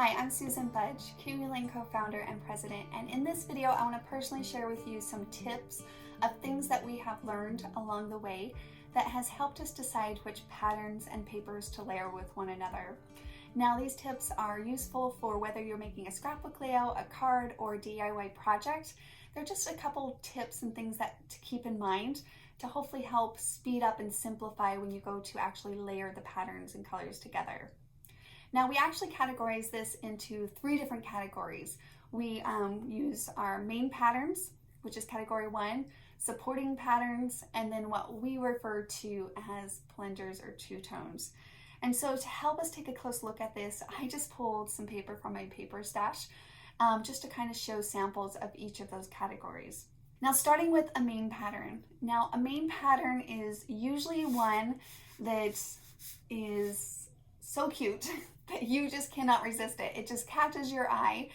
Hi, I'm Susan Budge, Kiwi Lane co-founder and president, and in this video I want to personally share with you some tips of things that we have learned along the way that has helped us decide which patterns and papers to layer with one another. Now, these tips are useful for whether you're making a scrapbook layout, a card, or a DIY project. They're just a couple tips and things that to keep in mind to hopefully help speed up and simplify when you go to actually layer the patterns and colors together. Now, we actually categorize this into 3 different categories. We use our main patterns, which is category 1, supporting patterns, and then what we refer to as blenders or two-tones. And so to help us take a close look at this, I just pulled some paper from my paper stash just to kind of show samples of each of those categories. Now, starting with a main pattern. Now, a main pattern is usually one that is so cute that you just cannot resist it. It just catches your eye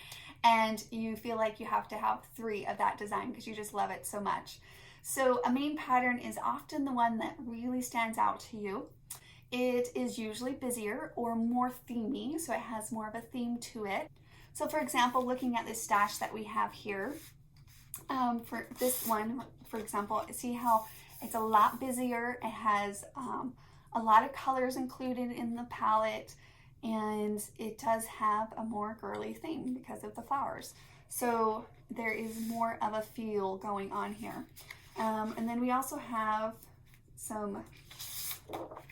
and you feel like you have to have 3 of that design because you just love it so much. So a main pattern is often the one that really stands out to you. It is usually busier or more themey, so it has more of a theme to it. So for example, looking at this stash that we have here, for this one, for example, see how it's a lot busier. It has a lot of colors included in the palette, and it does have a more girly theme because of the flowers. So there is more of a feel going on here. And then we also have some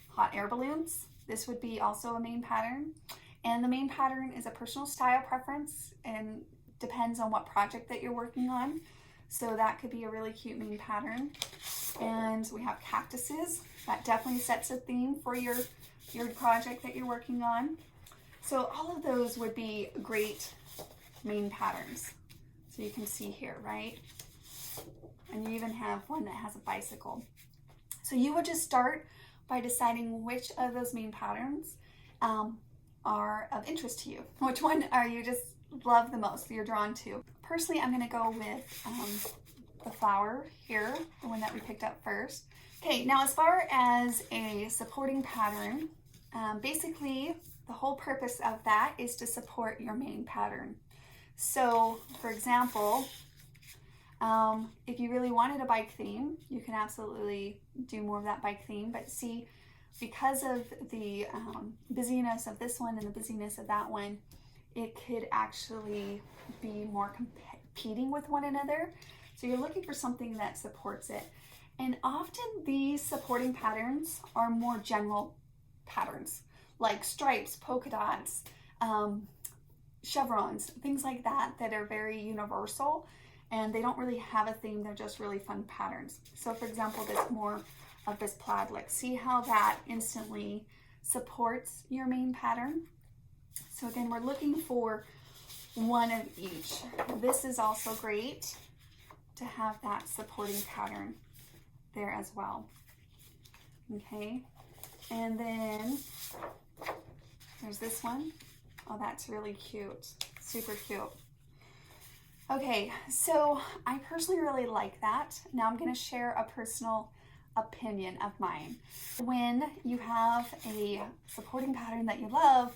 hot air balloons. This would be also a main pattern. And the main pattern is a personal style preference and depends on what project that you're working on. So that could be a really cute main pattern. And we have cactuses. That definitely sets a theme for your project that you're working on. So all of those would be great main patterns. So you can see here, right? And you even have one that has a bicycle. So you would just start by deciding which of those main patterns are of interest to you. Which one are you just love the most, you're drawn to? Personally, I'm gonna go with the flower here, the one that we picked up first. Okay, now as far as a supporting pattern, basically the whole purpose of that is to support your main pattern. So for example, if you really wanted a bike theme, you can absolutely do more of that bike theme, but see, because of the busyness of this one and the busyness of that one, it could actually be more competing with one another. So you're looking for something that supports it. And often these supporting patterns are more general patterns, like stripes, polka dots, chevrons, things like that, that are very universal, and they don't really have a theme, they're just really fun patterns. So for example, this more of this plaid look, see how that instantly supports your main pattern? So again, we're looking for one of each. This is also great to have that supporting pattern there as well. Okay, and then there's this one. Oh, that's really cute, super cute. Okay, so I personally really like that. Now I'm gonna share a personal opinion of mine. When you have a supporting pattern that you love,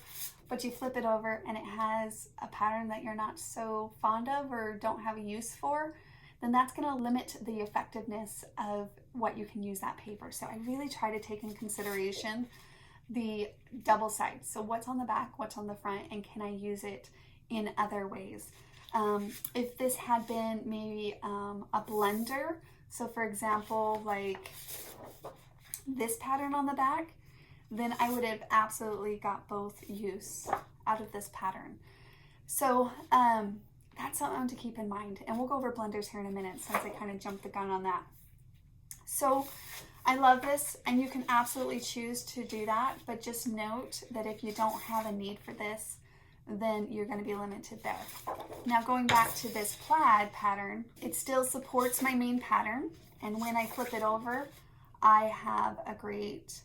but you flip it over and it has a pattern that you're not so fond of or don't have a use for, then that's going to limit the effectiveness of what you can use that paper. So I really try to take in consideration the double sides. So what's on the back, what's on the front, and can I use it in other ways? If this had been maybe a blender, so for example, like this pattern on the back, then I would have absolutely got both use out of this pattern. So that's something to keep in mind. And we'll go over blenders here in a minute since I kind of jumped the gun on that. So I love this, and you can absolutely choose to do that, but just note that if you don't have a need for this, then you're going to be limited there. Now going back to this plaid pattern, it still supports my main pattern, and when I flip it over, I have a great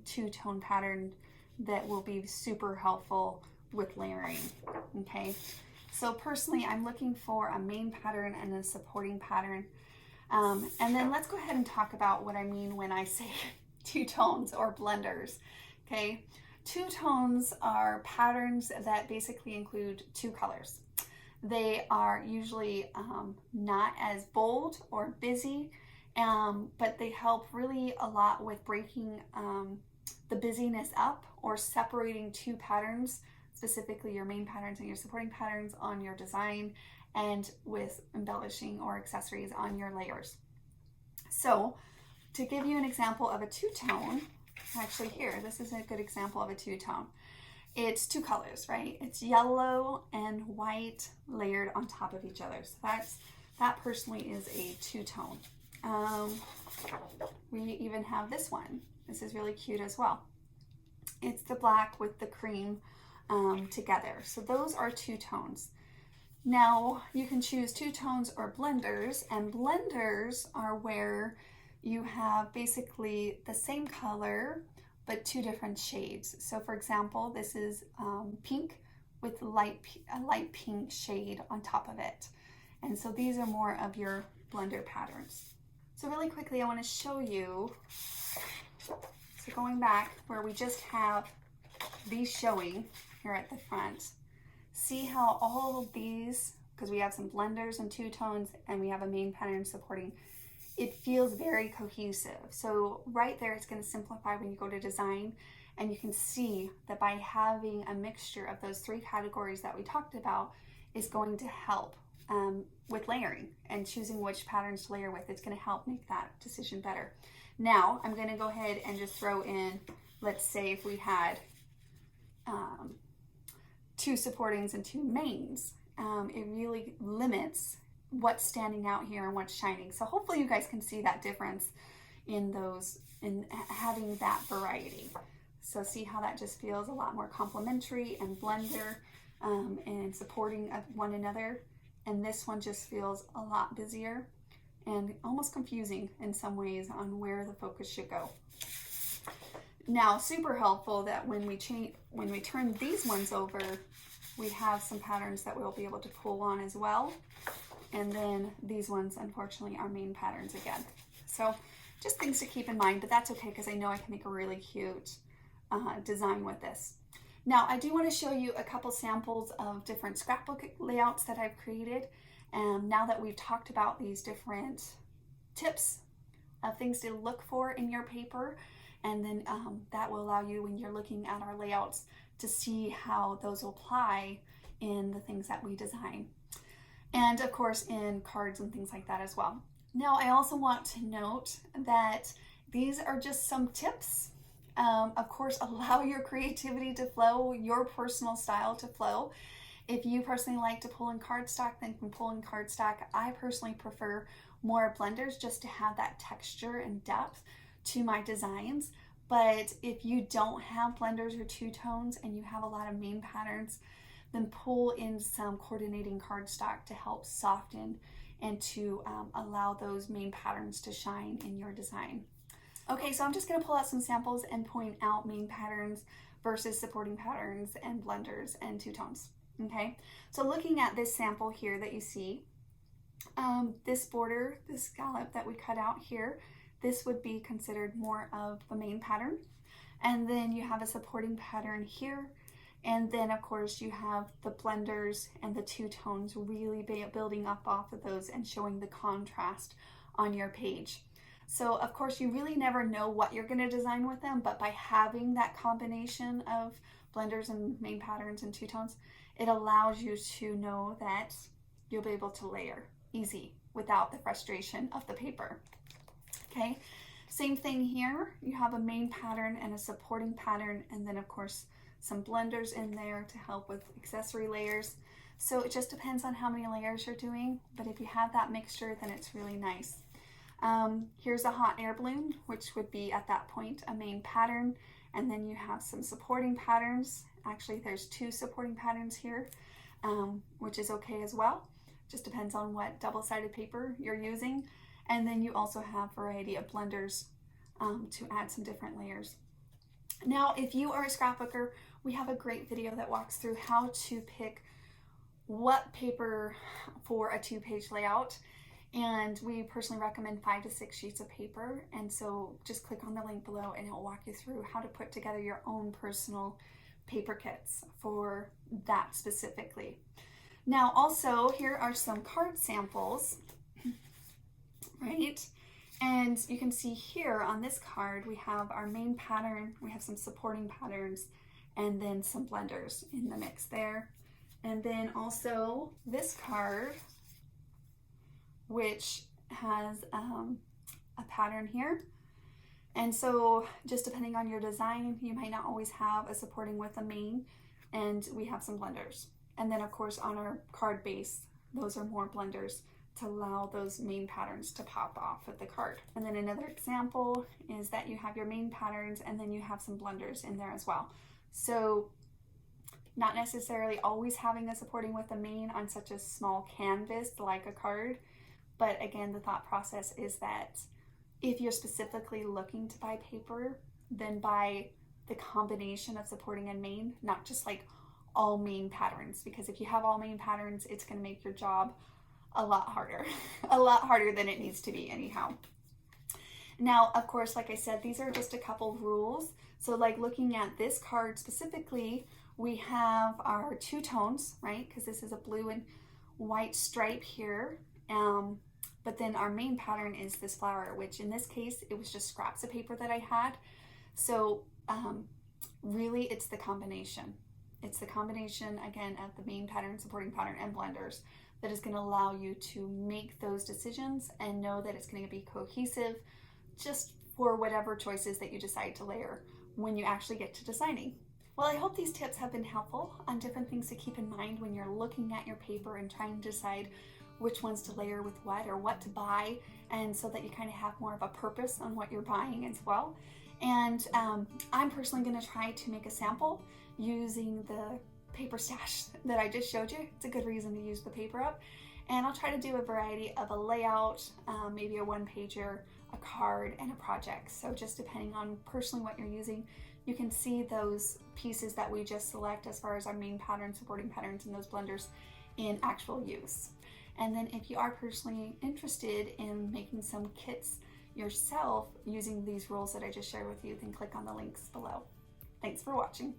two-tone pattern that will be super helpful with layering. Okay, so personally I'm looking for a main pattern and a supporting pattern, and then let's go ahead and talk about what I mean when I say two tones or blenders. Okay, Two tones are patterns that basically include two colors. They are usually not as bold or busy, but they help really a lot with breaking the busyness up or separating two patterns, specifically your main patterns and your supporting patterns on your design, and with embellishing or accessories on your layers. So to give you an example of a two-tone, actually here, this is a good example of a two-tone. It's two colors, right? It's yellow and white layered on top of each other. So that personally is a two-tone. We even have this one. This is really cute as well. It's the black with the cream together. So those are two tones. Now you can choose two tones or blenders, and blenders are where you have basically the same color but two different shades. So for example, this is pink with a light pink shade on top of it. And so these are more of your blender patterns. So really quickly, I want to show you, so going back where we just have these showing here at the front, see how all of these, because we have some blenders and two tones and we have a main pattern supporting, it feels very cohesive. So right there, it's going to simplify when you go to design, and you can see that by having a mixture of those three categories that we talked about is going to help with layering and choosing which patterns to layer with. It's going to help make that decision better. Now I'm going to go ahead and just throw in, let's say if we had two supportings and two mains, it really limits what's standing out here and what's shining. So hopefully you guys can see that difference in those, in having that variety. So see how that just feels a lot more complementary and blender and supporting one another. And this one just feels a lot busier and almost confusing in some ways on where the focus should go. Now, super helpful that when we turn these ones over, we have some patterns that we'll be able to pull on as well. And then these ones, unfortunately, are main patterns again. So just things to keep in mind, but that's okay because I know I can make a really cute design with this. Now, I do want to show you a couple samples of different scrapbook layouts that I've created. And now that we've talked about these different tips of things to look for in your paper, and then that will allow you, when you're looking at our layouts, to see how those will apply in the things that we design. And of course in cards and things like that as well. Now I also want to note that these are just some tips. Of course, allow your creativity to flow, your personal style to flow. If you personally like to pull in cardstock, then you can pull in cardstock. I personally prefer more blenders just to have that texture and depth to my designs. But if you don't have blenders or two tones and you have a lot of main patterns, then pull in some coordinating cardstock to help soften and to allow those main patterns to shine in your design. Okay, so I'm just going to pull out some samples and point out main patterns versus supporting patterns and blenders and two tones. Okay, so looking at this sample here that you see, this border, this scallop that we cut out here, this would be considered more of the main pattern. And then you have a supporting pattern here. And then of course you have the blenders and the two tones really building up off of those and showing the contrast on your page. So of course you really never know what you're going to design with them, but by having that combination of blenders and main patterns and two tones, it allows you to know that you'll be able to layer easy without the frustration of the paper. Okay, same thing here. You have a main pattern and a supporting pattern, and then of course some blenders in there to help with accessory layers. So it just depends on how many layers you're doing, but if you have that mixture, then it's really nice. Here's a hot air balloon, which would be at that point a main pattern, and then you have some supporting patterns. Actually, there's two supporting patterns here, which is okay as well. Just depends on what double-sided paper you're using. And then you also have a variety of blenders to add some different layers. Now, if you are a scrapbooker, we have a great video that walks through how to pick what paper for a 2-page layout. And we personally recommend 5 to 6 sheets of paper. And so just click on the link below and it'll walk you through how to put together your own personal paper kits for that specifically. Now also, here are some card samples, right? And you can see here on this card, we have our main pattern, we have some supporting patterns, and then some blenders in the mix there. And then also this card, which has a pattern here. And so just depending on your design, you might not always have a supporting with a main, and we have some blenders. And then of course on our card base, those are more blenders to allow those main patterns to pop off of the card. And then another example is that you have your main patterns and then you have some blenders in there as well. So not necessarily always having a supporting with a main on such a small canvas like a card, but again, the thought process is that if you're specifically looking to buy paper, then buy the combination of supporting and main, not just like all main patterns, because if you have all main patterns, it's going to make your job a lot harder, a lot harder than it needs to be anyhow. Now, of course, like I said, these are just a couple rules. So like looking at this card specifically, we have our 2 tones, right? Because this is a blue and white stripe here. But then our main pattern is this flower, which in this case, it was just scraps of paper that I had. So really it's the combination. It's the combination, again, of the main pattern, supporting pattern, and blenders that is going to allow you to make those decisions and know that it's going to be cohesive just for whatever choices that you decide to layer when you actually get to designing. Well, I hope these tips have been helpful on different things to keep in mind when you're looking at your paper and trying to decide which ones to layer with what or what to buy, and so that you kind of have more of a purpose on what you're buying as well. And I'm personally going to try to make a sample using the paper stash that I just showed you. It's a good reason to use the paper up. And I'll try to do a variety of a layout, maybe a 1-pager, a card, and a project. So just depending on personally what you're using, you can see those pieces that we just select as far as our main pattern, supporting patterns, and those blenders in actual use. And then if you are personally interested in making some kits yourself using these rules that I just shared with you, then click on the links below. Thanks for watching.